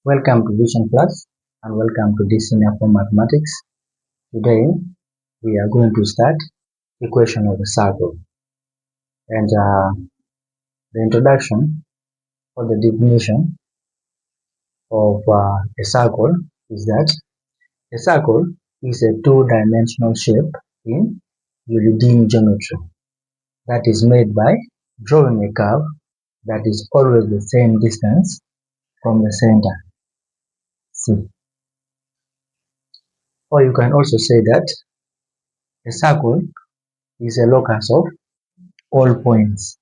Welcome to Vision Plus and welcome to this senior for mathematics. Today we are going to start equation of a circle, and the introduction or the definition of a circle is that a circle is a two-dimensional shape in Euclidean geometry that is made by drawing a curve that is always the same distance from the center C. Or you can also say that a circle is a locus of all points.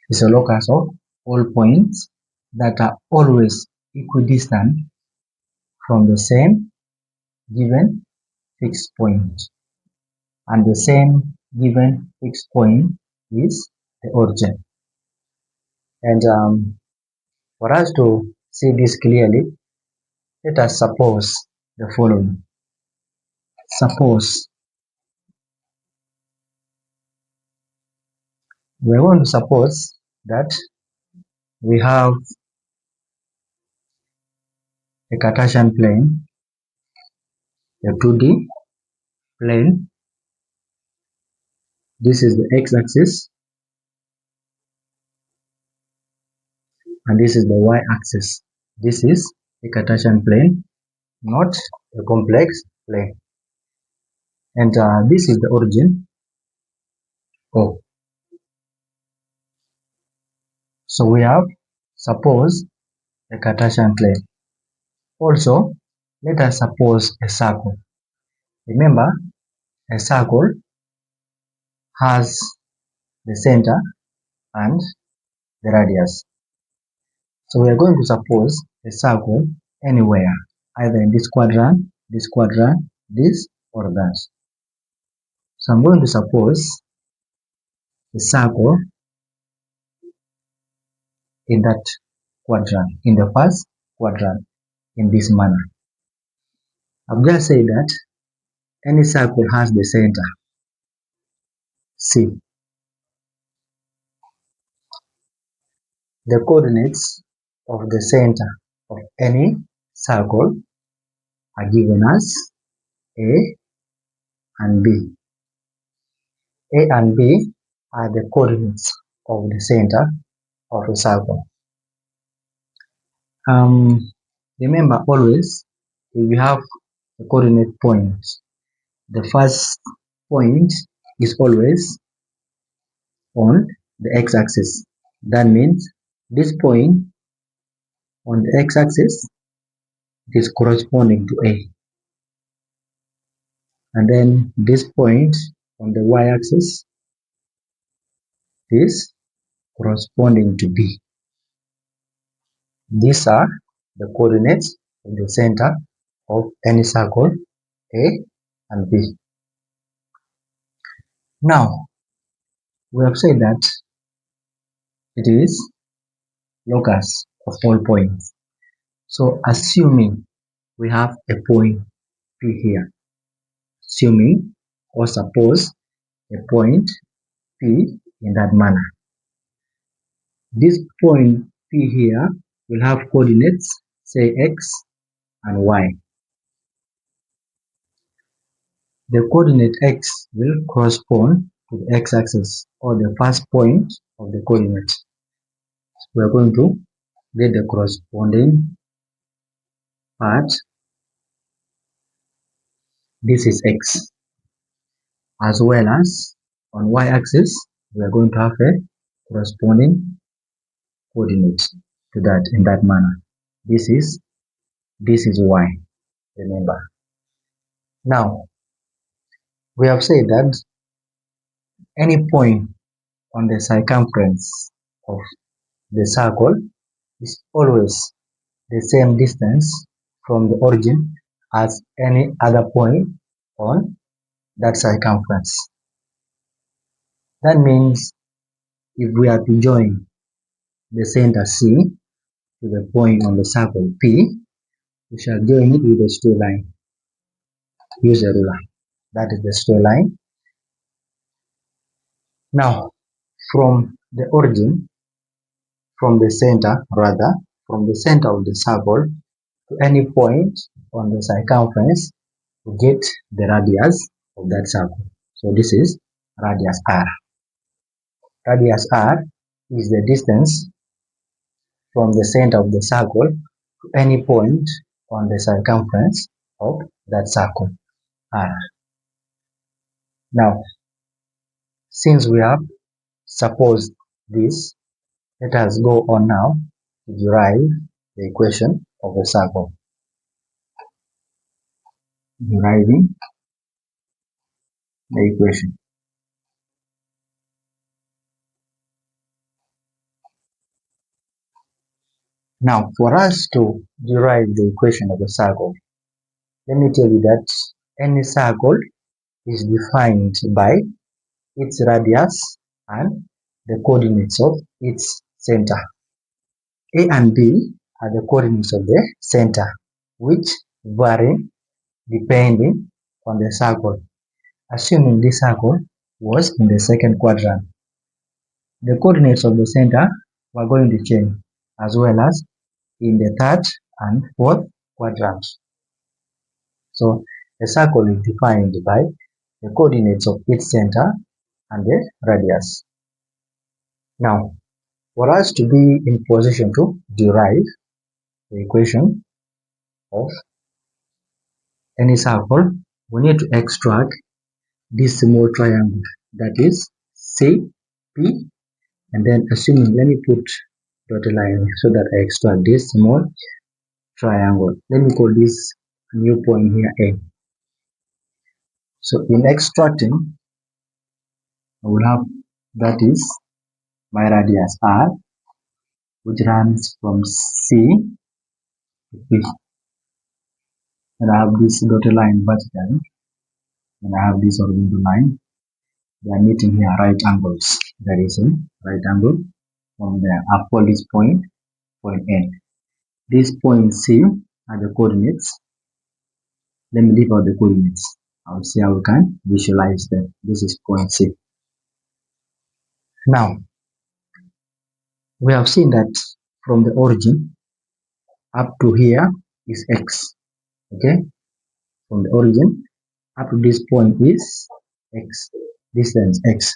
It's a locus of all points that are always equidistant from the same given fixed point. And the same given fixed point is the origin. And for us to see this clearly, let us suppose the following. We are going to suppose that we have a Cartesian plane, a 2D plane. This is the x-axis and this is the y-axis. This is a Cartesian plane, not a complex plane. And this is the origin O. So we have suppose a Cartesian plane. Also, let us suppose a circle. Remember, a circle has the center and the radius. So we are going to suppose a circle anywhere, either in this quadrant, this or that. So I'm going to suppose a circle in that quadrant, in the first quadrant, in this manner. I've just said that any circle has the center C. The coordinates of the center of any circle are given as A and B. A and B are the coordinates of the center of a circle. Remember always, if you have a coordinate point, the first point is always on the x-axis. That means this point on the x-axis is corresponding to A, and then this point on the y-axis is corresponding to B. These are the coordinates of the center of any circle A and B. Now, we have said that it is locus of all points. So, assuming we have a point P here, assuming or suppose a point P in that manner. This point P here will have coordinates, say x and y. The coordinate x will correspond to the x-axis or the first point of the coordinate. We are going to get the corresponding part. This is x, as well as on y-axis we are going to have a corresponding coordinate to that in that manner. This is y, remember. Now, we have said that any point on the circumference of the circle is always the same distance from the origin as any other point on that circumference. That means if we are to join the center C to the point on the circle P, we shall join it with a straight line. Use a ruler. That is the straight line. Now, from the origin, from the center rather, from the center of the circle to any point on the circumference to get the radius of that circle. So this is radius r. Radius r is the distance from the center of the circle to any point on the circumference of that circle r. Now, since we have supposed this, let us go on now to derive the equation of a circle. Deriving the equation. Now, for us to derive the equation of a circle, let me tell you that any circle is defined by its radius and the coordinates of its center. A and B are the coordinates of the center, which vary depending on the circle. Assuming this circle was in the second quadrant, the coordinates of the center were going to change, as well as in the third and fourth quadrant. So a circle is defined by the coordinates of its center and the radius. Now, for us to be in position to derive the equation of any circle, we need to extract this small triangle, that is CP, and then assuming, let me put dotted line so that I extract this small triangle. Let me call this new point here A. So in extracting, I will have, that is my radius R, which runs from C to P. And I have this dotted line vertically, and I have this horizontal line. They are meeting here right angles. There is a right angle from there. I call this point N. This point C are the coordinates. Let me leave out the coordinates. I'll see how we can visualize them. This is point C. Now, we have seen that from the origin up to here is X. Okay? From the origin up to this point is X. Distance X.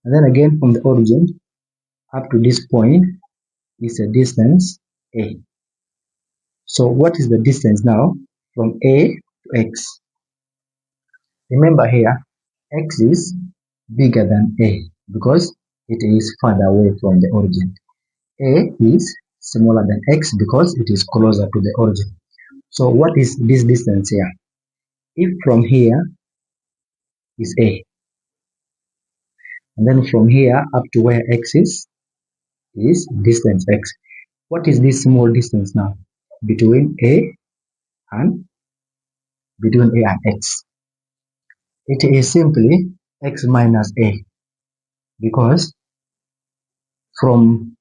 And then again from the origin up to this point is a distance A. So what is the distance now from A to X? Remember here, X is bigger than A because it is further away from the origin. A is smaller than X because it is closer to the origin. So what is this distance here? If from here is A, and then from here up to where X is distance X. What is this small distance now between A and X? It is simply X minus A, because from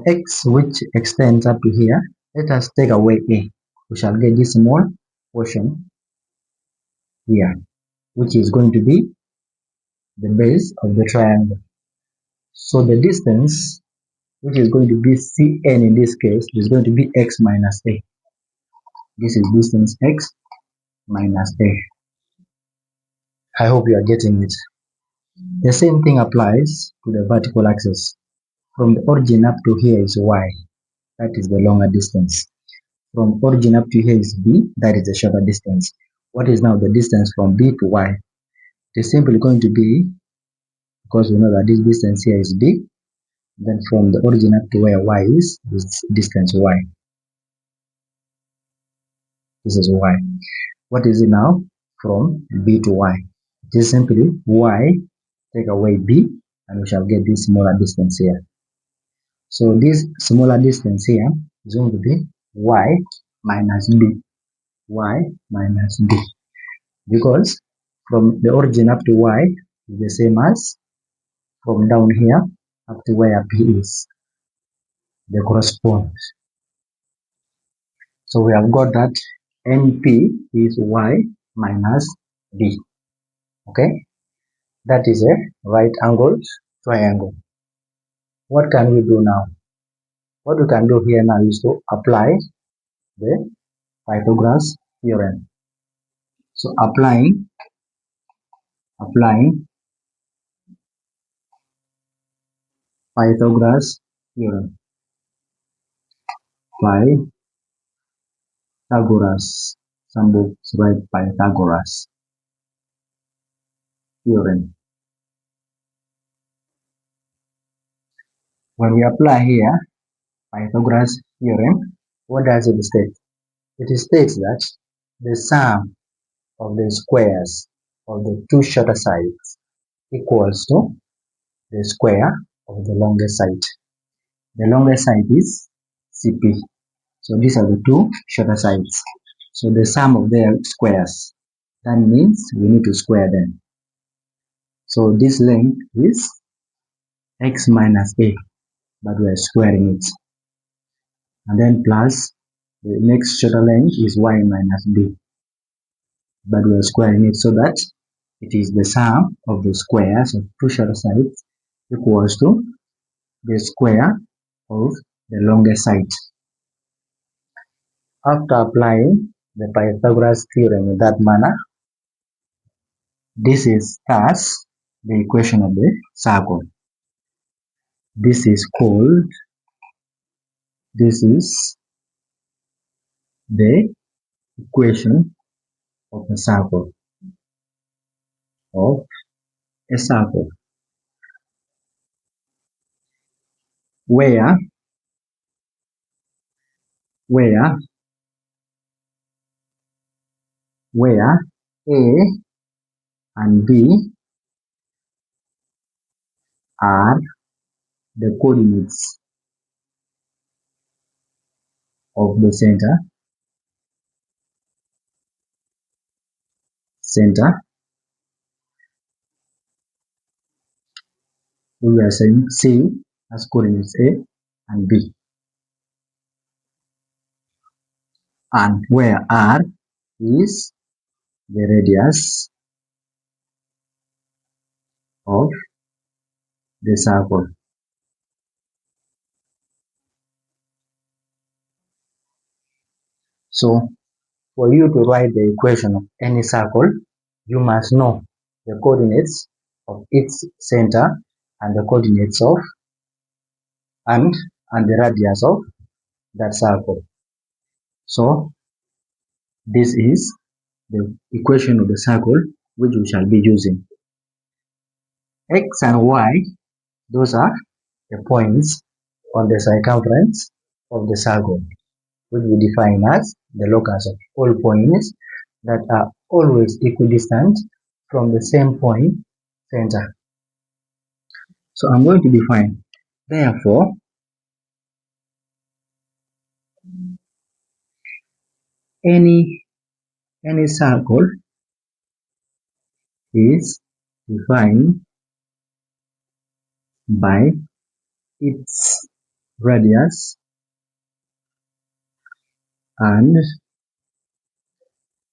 X, which extends up to here, let us take away A. We shall get this small portion here, which is going to be the base of the triangle. So the distance, which is going to be Cn in this case, is going to be X minus A. This is distance X minus A. I hope you are getting it. The same thing applies to the vertical axis. From the origin up to here is Y. That is the longer distance. From origin up to here is B. That is the shorter distance. What is now the distance from B to Y? It is simply going to be, because we know that this distance here is B, then from the origin up to where Y is distance Y. This is Y. What is it now? From B to Y. It is simply Y take away B, and we shall get this smaller distance here. So this smaller distance here is going to be Y minus B. Y minus B. Because from the origin up to Y is the same as from down here up to where P is. They correspond. So we have got that NP is Y minus B. Okay? That is a right angled triangle. What can we do now? What we can do here now is to apply the Pythagoras theorem. So applying Pythagoras theorem. Pythagoras. Some books write Pythagoras theorem. When we apply here Pythagoras theorem, what does it state? It states that the sum of the squares of the two shorter sides equals to the square of the longest side. The longest side is CP. So these are the two shorter sides. So the sum of their squares. That means we need to square them. So this length is x minus a, but we are squaring it. And then plus the next shorter length is y minus b, but we are squaring it so that it is the sum of the squares of two shorter sides equals to the square of the longest side. After applying the Pythagoras theorem in that manner, this is thus the equation of the circle. This is the equation of a circle, where A and B are the coordinates of the center, we are saying C as coordinates A and B, and where R is the radius of the circle. So for you to write the equation of any circle, you must know the coordinates of its center and the coordinates of and the radius of that circle. So this is the equation of the circle which we shall be using. X and Y, those are the points on the circumference of the circle, which we define as the locus of all points that are always equidistant from the same point center. So I'm going to define, therefore, any circle is defined by its radius and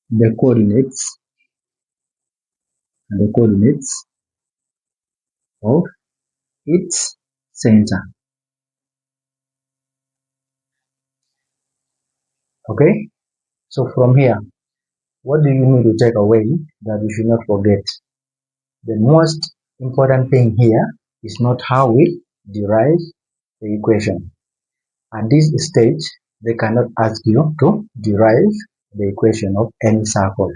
the coordinates of its center. Okay, so from here, what do you need to take away that you should not forget? The most important thing here is not how we derive the equation. At this stage, they cannot ask you to derive the equation of any circle.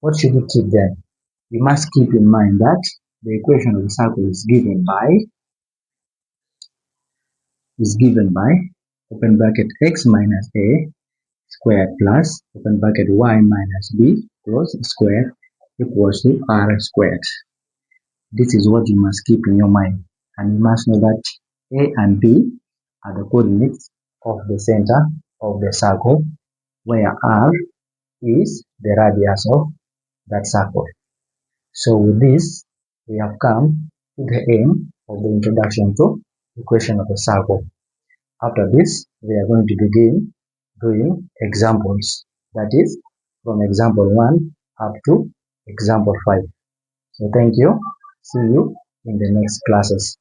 What should you keep then? You must keep in mind that the equation of the circle is given by open bracket x minus a squared plus open bracket y minus b close square equals to r squared. This is what you must keep in your mind, and you must know that a and b are the coordinates of the center of the circle, where r is the radius of that circle. So with this, we have come to the end of the introduction to equation of a circle. After this, we are going to begin doing examples, that is from example 1 up to example 5. So thank you. See you in the next classes.